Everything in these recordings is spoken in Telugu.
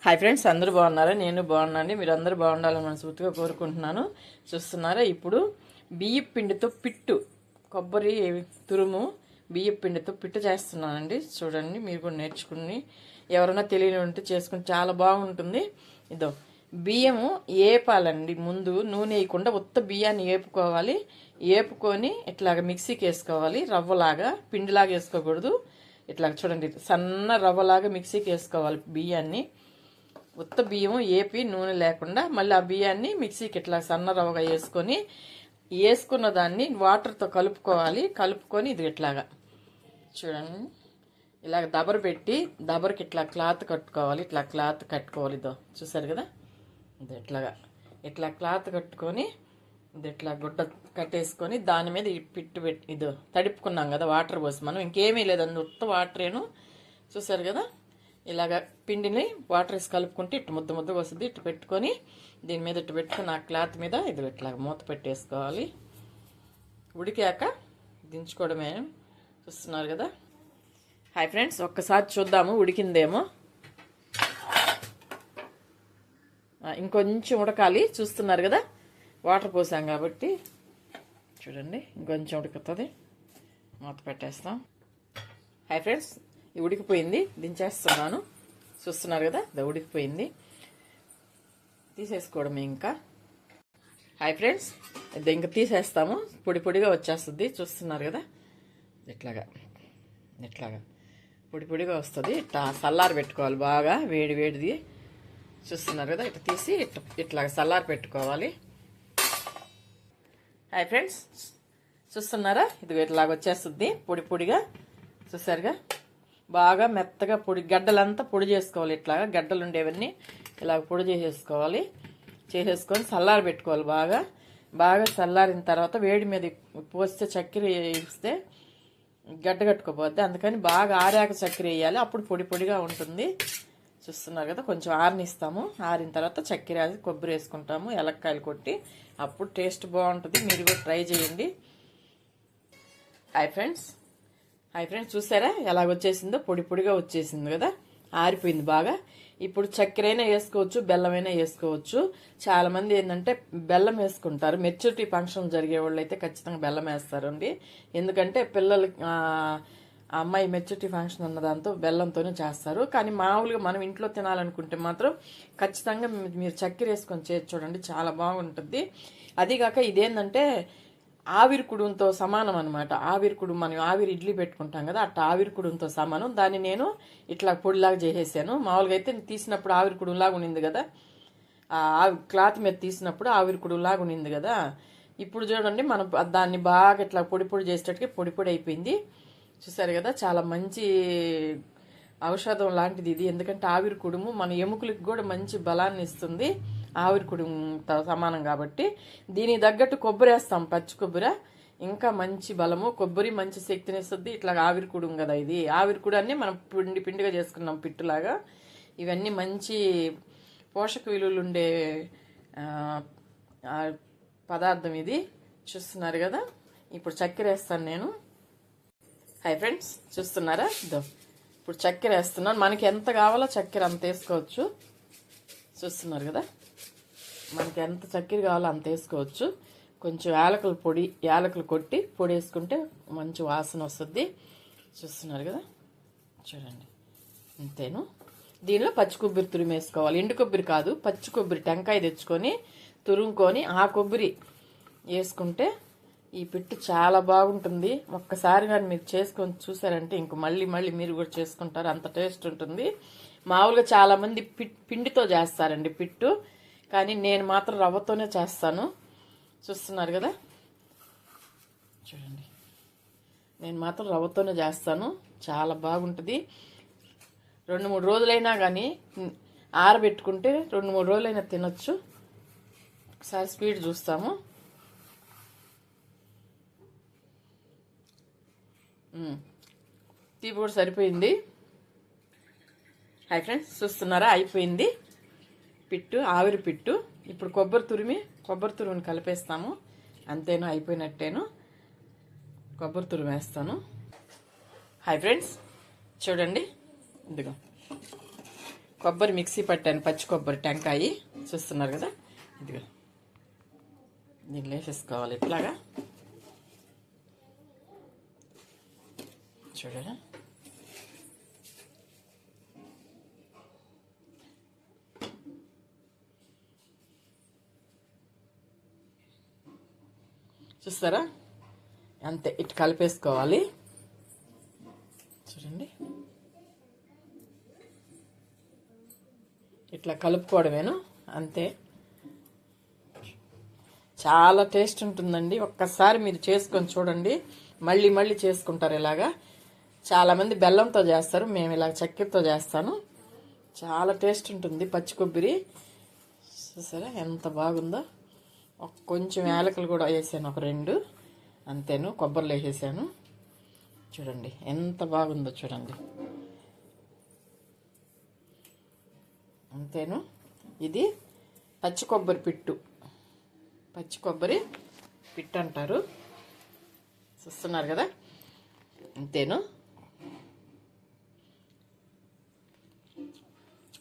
హాయ్ ఫ్రెండ్స్, అందరూ బాగున్నారా? నేను బాగున్నాండి. మీరు అందరూ బాగుండాలని మనస్ఫూర్తిగా కోరుకుంటున్నాను. చూస్తున్నారా, ఇప్పుడు బియ్యం పిండితో పిట్టు, కొబ్బరి తురుము బియ్యం పిండితో పిట్టు చేస్తున్నానండి. చూడండి, మీరు కూడా నేర్చుకుని ఎవరైనా తెలియని ఉంటే చేసుకుని చాలా బాగుంటుంది. ఇదో బియ్యము ఏపాలండి. ముందు నూనె వేయకుండా ఉత్త బియ్యాన్ని ఏపుకోవాలి. ఏపుకొని ఇట్లాగ మిక్సీకి వేసుకోవాలి. రవ్వలాగా, పిండిలాగా వేసుకోకూడదు. ఇట్లాగ చూడండి, సన్న రవ్వలాగా మిక్సీకి వేసుకోవాలి బియ్యాన్ని. ఉత్త బియ్యం ఏపి నూనె లేకుండా మళ్ళీ ఆ బియ్యాన్ని మిక్సీకి ఇట్లా సన్న రవ్వగా వేసుకున్న దాన్ని వాటర్తో కలుపుకొని ఇది ఇట్లాగా చూడండి, ఇలాగ దబర పెట్టి దబరకి ఇట్లా క్లాత్ కట్టుకోవాలి. ఇట్లా క్లాత్ కట్టుకోవాలి. ఇదో చూసారు కదా, ఇది ఇట్లా క్లాత్ కట్టుకొని ఇది ఇట్లా గుడ్డ కట్టేసుకొని దాని మీద పిట్టు పెట్టి ఇదో తడుపుకున్నాం కదా వాటర్ పోసి, మనం ఇంకేమీ లేదండి, ఉత్త వాటరేను. చూసారు కదా, ఇలాగ పిండిని వాటర్ వేసి కలుపుకుంటే ఇటు ముద్దగా వస్తుంది. ఇటు పెట్టుకొని దీని మీద ఇటు పెట్టుకుని ఆ క్లాత్ మీద ఇది ఇట్లా మూత పెట్టేసుకోవాలి. ఉడికాక దించుకోవడమే. చూస్తున్నారు కదా. హాయ్ ఫ్రెండ్స్, ఒక్కసారి చూద్దాము ఉడికిందేమో. ఇంకొంచెం ఉడకాలి. చూస్తున్నారు కదా, వాటర్ పోసాం కాబట్టి చూడండి, ఇంకొంచెం ఉడుకుతుంది. మూత పెట్టేస్తాం. హాయ్ ఫ్రెండ్స్, ఉడికిపోయింది, దించేస్తున్నాను. చూస్తున్నారు కదా, ఇది ఉడికిపోయింది, తీసేసుకోవడమే ఇంకా. హాయ్ ఫ్రెండ్స్, ఇది ఇంకా తీసేస్తాము. పొడిగా వచ్చేస్తుంది. చూస్తున్నారు కదా, ఇట్లాగా పొడిగా వస్తుంది. ఇట్లా సల్లారి పెట్టుకోవాలి, బాగా వేడిది. చూస్తున్నారు కదా, ఇట్లా తీసి ఇట్లాగ సల్లారి పెట్టుకోవాలి. హాయ్ ఫ్రెండ్స్, చూస్తున్నారా, ఇది ఇట్లాగ వచ్చేస్తుంది పొడిగా. చూసారుగా, బాగా మెత్తగా గడ్డలంతా పొడి చేసుకోవాలి. ఇట్లాగా గడ్డలు ఉండేవన్నీ ఇలాగ పొడి చేసేసుకొని చల్లారి పెట్టుకోవాలి. బాగా చల్లారిన తర్వాత వేడి మీద పోస్తే చక్కెర వేస్తే గడ్డ కట్టుకోపోద్ది. అందుకని బాగా ఆరాక చక్కెర వేయాలి, అప్పుడు పొడిగా ఉంటుంది. చూస్తున్నారు కదా, కొంచెం ఆరనిస్తాము. ఆరిన తర్వాత చక్కెర వేసి కొబ్బరి వేసుకుంటాము, ఎలక్కాయలు కొట్టి. అప్పుడు టేస్ట్ బాగుంటుంది. మీరు కూడా ట్రై చేయండి. హాయ్ ఫ్రెండ్స్, చూసారా ఎలాగొచ్చేసిందో? పొడిగా వచ్చేసింది కదా, ఆరిపోయింది బాగా. ఇప్పుడు చక్కెరైనా వేసుకోవచ్చు, బెల్లమైనా వేసుకోవచ్చు. చాలా మంది ఏంటంటే బెల్లం వేసుకుంటారు. మెచ్యూరిటీ ఫంక్షన్ జరిగే వాళ్ళు అయితే ఖచ్చితంగా బెల్లం వేస్తారండి. ఎందుకంటే పిల్లలకి అమ్మాయి మెచ్యూరిటీ ఫంక్షన్ ఉన్న దాంతో బెల్లంతోనే చేస్తారు. కానీ మామూలుగా మనం ఇంట్లో తినాలనుకుంటే మాత్రం ఖచ్చితంగా మీరు చక్కెర వేసుకొని చేసి చూడండి, చాలా బాగుంటుంది. అదిగాక ఇదేంటంటే ఆవిరి కుడుంతో సమానం అనమాట. మనం ఆవిరి ఇడ్లీ పెట్టుకుంటాం కదా, అట్లా ఆవిరి కుడుంతో సమానం. దాన్ని నేను ఇట్లా పొడిలాగా చేసేసాను. మామూలుగా అయితే తీసినప్పుడు ఆవిరి కుడులాగా ఉన్నింది కదా, క్లాత్ మీద తీసినప్పుడు ఆవిరి కుడులాగా ఉన్నింది కదా. ఇప్పుడు చూడండి, మనం దాన్ని బాగా ఇట్లా పొడి చేసేటట్టుగా పొడి అయిపోయింది. చూసారు కదా, చాలా మంచి ఔషధం లాంటిది ఇది. ఎందుకంటే ఆవిరి కుడుము మన ఎముకలకు కూడా మంచి బలాన్ని ఇస్తుంది. ఆవిరి కుడుముతో సమానం కాబట్టి దీనికి తగ్గట్టు కొబ్బరి వేస్తాం, పచ్చి కొబ్బరి. ఇంకా మంచి బలము, కొబ్బరి మంచి శక్తిని ఇస్తుంది. ఇట్లా ఆవిరి కుడుము కదా ఇది. ఆవిరి కుడాన్ని మనం పిండిగా చేసుకున్నాం పిట్టులాగా. ఇవన్నీ మంచి పోషక విలువలు ఉండే పదార్థం ఇది. చూస్తున్నారు కదా, ఇప్పుడు చక్కెర వేస్తాను నేను. హాయ్ ఫ్రెండ్స్, చూస్తున్నారా, ఇదో ఇప్పుడు చక్కెర వేస్తున్నాను. మనకి ఎంత కావాలో చక్కెర అంత వేసుకోవచ్చు. చూస్తున్నారు కదా, మనకి ఎంత చక్కెర కావాలో అంత వేసుకోవచ్చు. కొంచెం యాలకులు కొట్టి పొడి వేసుకుంటే మంచి వాసన వస్తుంది. చూస్తున్నారు కదా, చూడండి, అంతేను. దీనిలో పచ్చి కొబ్బరి తురుము వేసుకోవాలి. ఎండు కొబ్బరి కాదు, పచ్చి కొబ్బరి టెంకాయ తెచ్చుకొని తురుముకొని ఆ కొబ్బరి వేసుకుంటే ఈ పిట్టు చాలా బాగుంటుంది. ఒక్కసారి కానీ మీరు చేసుకొని చూసారంటే ఇంక మళ్ళీ మీరు కూడా చేసుకుంటారు, అంత టేస్ట్ ఉంటుంది. మామూలుగా చాలా మంది పిండితో చేస్తారండి పిట్టు, కానీ నేను మాత్రం రవ్వతోనే చేస్తాను. చూస్తున్నారు కదా, చూడండి, నేను మాత్రం రవ్వతోనే చేస్తాను. చాలా బాగుంటుంది. 2-3 రోజులైనా కానీ ఆరబెట్టుకుంటే 2-3 రోజులైనా తినొచ్చు. ఒకసారి స్పీడ్ చూస్తాము. తీపి కూడా సరిపోయింది. హాయ్ ఫ్రెండ్స్, చూస్తున్నారా, అయిపోయింది పిట్టు, ఆవిరి పిట్టు. ఇప్పుడు కొబ్బరి తురుముని కలిపేస్తాము. అంతేను, అయిపోయినట్టేను. కొబ్బరి తురుము వేస్తాను. హాయ్ ఫ్రెండ్స్, చూడండి, ఇదిగో కొబ్బరి మిక్సీ పట్టాను, పచ్చి కొబ్బరి టెంకాయ చూస్తున్నారు కదా. ఇదిగో దీన్ని వేసేసుకోవాలి ఇట్లాగా, చూడరా. చూస్తారా, అంతే ఇటు కలిపేసుకోవాలి. చూడండి, ఇట్లా కలుపుకోవడమేను, అంతే. చాలా టేస్ట్ ఉంటుందండి. ఒక్కసారి మీరు చేసుకొని చూడండి, మళ్ళీ మళ్ళీ చేసుకుంటారు ఇలాగా. చాలామంది బెల్లంతో చేస్తారు, మేము ఇలా చక్కెరతో చేస్తాను. చాలా టేస్ట్ ఉంటుంది పచ్చి కొబ్బరి. చూసారా ఎంత బాగుందో. కొంచెం యాలకులు కూడా వేసాను, ఒక 2 అంతేను. కొబ్బరిలో వేసేసాను. చూడండి ఎంత బాగుందో చూడండి, అంతేను. ఇది పచ్చి కొబ్బరి పిట్టు, పచ్చి కొబ్బరి పిట్టు అంటారు. చూస్తున్నారు కదా, అంతేను.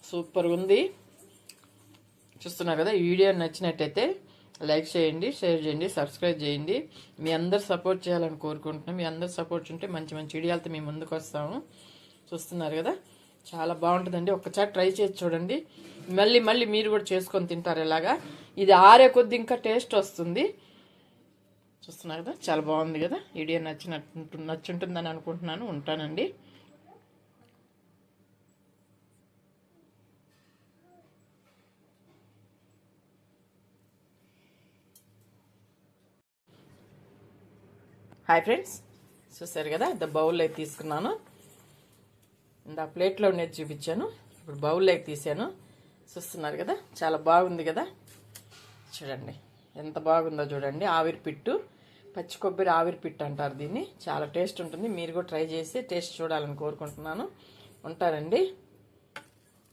సూపర్గా ఉంది. చూస్తున్నారు కదా. ఈ వీడియో నచ్చినట్టయితే లైక్ చేయండి, షేర్ చేయండి, సబ్స్క్రైబ్ చేయండి. మీ అందరు సపోర్ట్ చేయాలని కోరుకుంటున్నాం. మీ అందరు సపోర్ట్ ఉంటే మంచి మంచి వీడియోలతో మేము ముందుకు వస్తాము. చూస్తున్నారు కదా, చాలా బాగుంటుందండి. ఒక్కసారి ట్రై చేసి చూడండి, మళ్ళీ మళ్ళీ మీరు కూడా చేసుకొని తింటారు ఇలాగా. ఇది ఆరే కొద్ది ఇంకా టేస్ట్ వస్తుంది. చూస్తున్నారు కదా, చాలా బాగుంది కదా. వీడియో నచ్చుంటుందని అనుకుంటున్నాను. ఉంటానండి. హాయ్ ఫ్రెండ్స్, చూసారు కదా. బౌల్లో తీసుకున్నాను. ఇందా ప్లేట్లో ఉండేది చూపించాను, ఇప్పుడు బౌల్లోకి తీసాను. చూస్తున్నారు కదా, చాలా బాగుంది కదా. చూడండి ఎంత బాగుందో చూడండి. ఆవిరి పిట్టు, పచ్చి కొబ్బరి ఆవిరి పిట్టు అంటారు దీన్ని. చాలా టేస్ట్ ఉంటుంది. మీరు కూడా ట్రై చేసి టేస్ట్ చూడాలని కోరుకుంటున్నాను. ఉంటారండి.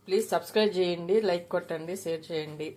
ప్లీజ్ సబ్స్క్రైబ్ చేయండి, లైక్ కొట్టండి, షేర్ చేయండి.